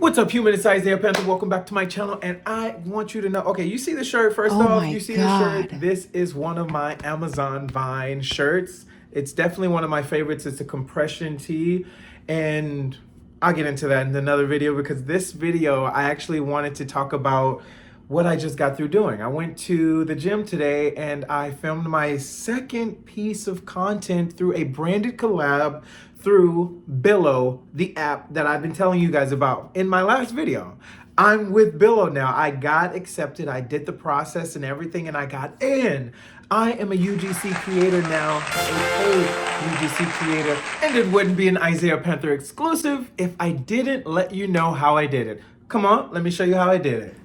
What's up, human? It's Isaiah Panther. Welcome back to my channel, and I want you to know, okay, you see the shirt first Oh off? my You see the shirt? God. This is one of my Amazon Vine shirts. It's definitely one of my favorites. It's a compression tee, and I'll get into that in another video because this video, I actually wanted to talk about what I just got through doing. I went to the gym today and I filmed my second piece of content through a branded collab through Billo, the app that I've been telling you guys about in my last video. I'm with Billo now. I got accepted. I did the process and everything, and I got in. I am a UGC creator now, a paid UGC creator, and it wouldn't be an Isaiah Panther exclusive if I didn't let you know how I did it. Come on, let me show you how I did it.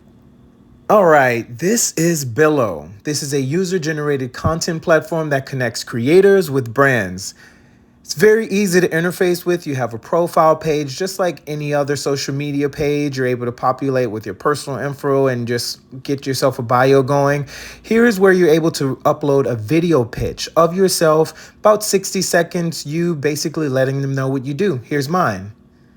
All right, this is Billo. This is a user-generated content platform that connects creators with brands. It's very easy to interface with. You have a profile page, just like any other social media page. You're able to populate with your personal info and just get yourself a bio going. Here's where you're able to upload a video pitch of yourself, about 60 seconds, you basically letting them know what you do. Here's mine.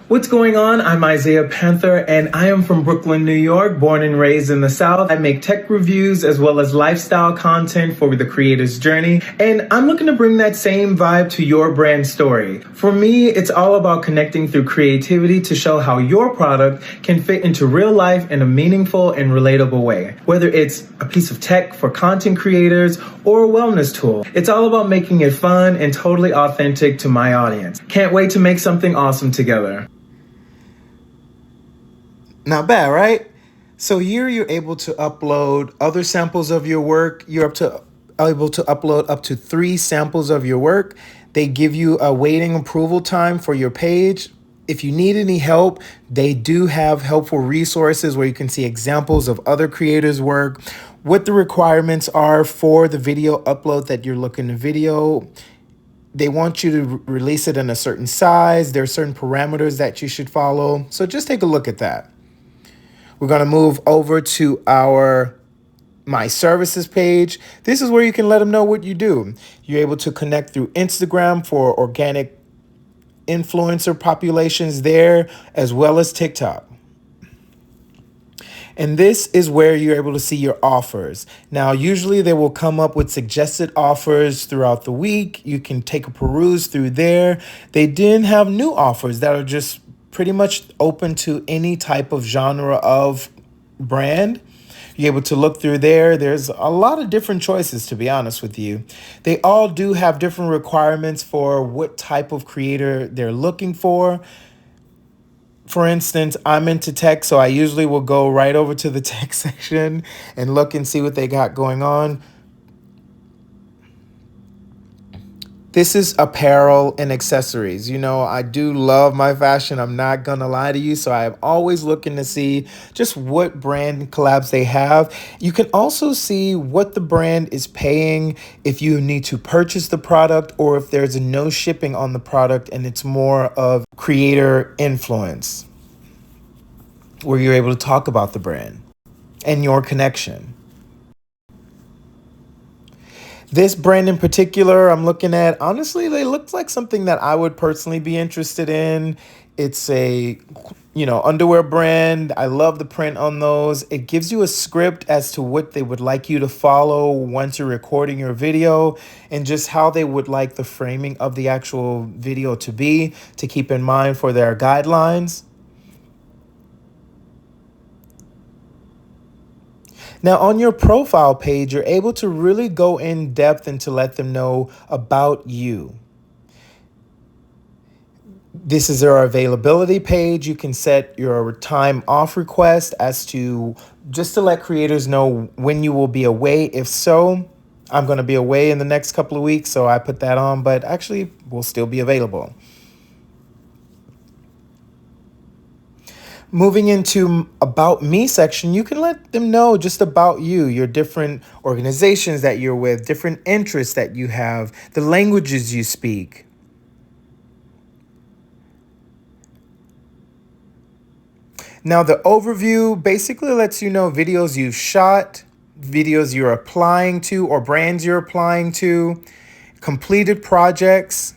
What's going on? I'm Isaiah Panther, and I am from Brooklyn, New York, born and raised in the South. I make tech reviews as well as lifestyle content for the creator's journey, and I'm looking to bring that same vibe to your brand story. For me, it's all about connecting through creativity to show how your product can fit into real life in a meaningful and relatable way. Whether it's a piece of tech for content creators or a wellness tool, it's all about making it fun and totally authentic to my audience. Can't wait to make something awesome together. Not bad, right? So here you're able to upload other samples of your work. You're able to upload up to 3 samples of your work. They give you a waiting approval time for your page. If you need any help, they do have helpful resources where you can see examples of other creators' work, what the requirements are for the video upload that you're looking to video. They want you to release it in a certain size. There are certain parameters that you should follow. So just take a look at that. We're going to move over to our My Services page. This is where you can let them know what you do. You're able to connect through Instagram for organic influencer populations there, as well as TikTok. And this is where you're able to see your offers. Now, usually they will come up with suggested offers throughout the week. You can take a peruse through there. They didn't have new offers that are just pretty much open to any type of genre of brand. You're able to look through there. There's a lot of different choices, to be honest with you. They all do have different requirements for what type of creator they're looking for. For instance, I'm into tech, so I usually will go right over to the tech section and look and see what they got going on. This is apparel and accessories. You know, I do love my fashion. I'm not going to lie to you. So I'm always looking to see just what brand collabs they have. You can also see what the brand is paying if you need to purchase the product or if there's no shipping on the product and it's more of creator influence where you're able to talk about the brand and your connection. This brand in particular, I'm looking at, honestly, they look like something that I would personally be interested in. It's a, underwear brand. I love the print on those. It gives you a script as to what they would like you to follow once you're recording your video and just how they would like the framing of the actual video to be, to keep in mind for their guidelines. Now, on your profile page, you're able to really go in depth and to let them know about you. This is their availability page. You can set your time off request as to just to let creators know when you will be away. If so, I'm going to be away in the next couple of weeks, so I put that on, but actually will still be available. Moving into About Me section, you can let them know just about you, your different organizations that you're with, different interests that you have, the languages you speak. Now, the overview basically lets you know videos you've shot, videos you're applying to or brands you're applying to, completed projects,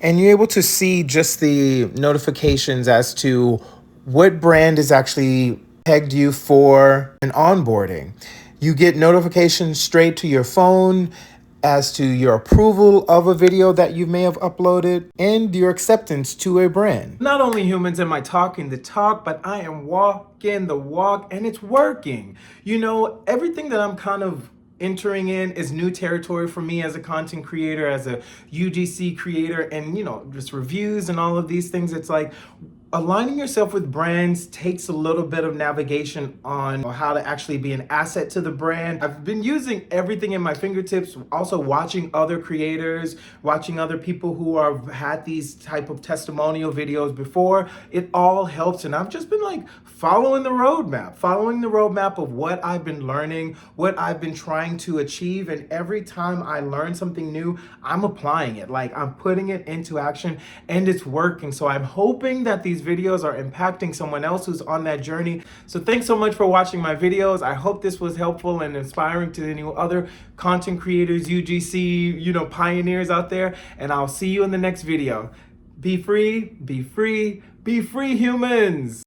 and you're able to see just the notifications as to what brand is actually pegged you for an onboarding. You get notifications straight to your phone as to your approval of a video that you may have uploaded and your acceptance to a brand. Not only humans am I talking the talk, but I am walking the walk, and it's working. You know, everything that I'm kind of entering in is new territory for me as a content creator, as a UGC creator, and you know, just reviews and all of these things. It's like aligning yourself with brands takes a little bit of navigation on how to actually be an asset to the brand. I've been using everything in my fingertips, also watching other creators, watching other people who have had these type of testimonial videos before. It all helps, and I've just been like following the roadmap of what I've been learning, what I've been trying to achieve, and every time I learn something new, I'm applying it. Like I'm putting it into action, and it's working. So I'm hoping that these videos are impacting someone else who's on that journey. So thanks so much for watching my videos. I hope this was helpful and inspiring to any other content creators, UGC, you know, pioneers out there. And I'll see you in the next video. Be free, be free, be free, humans.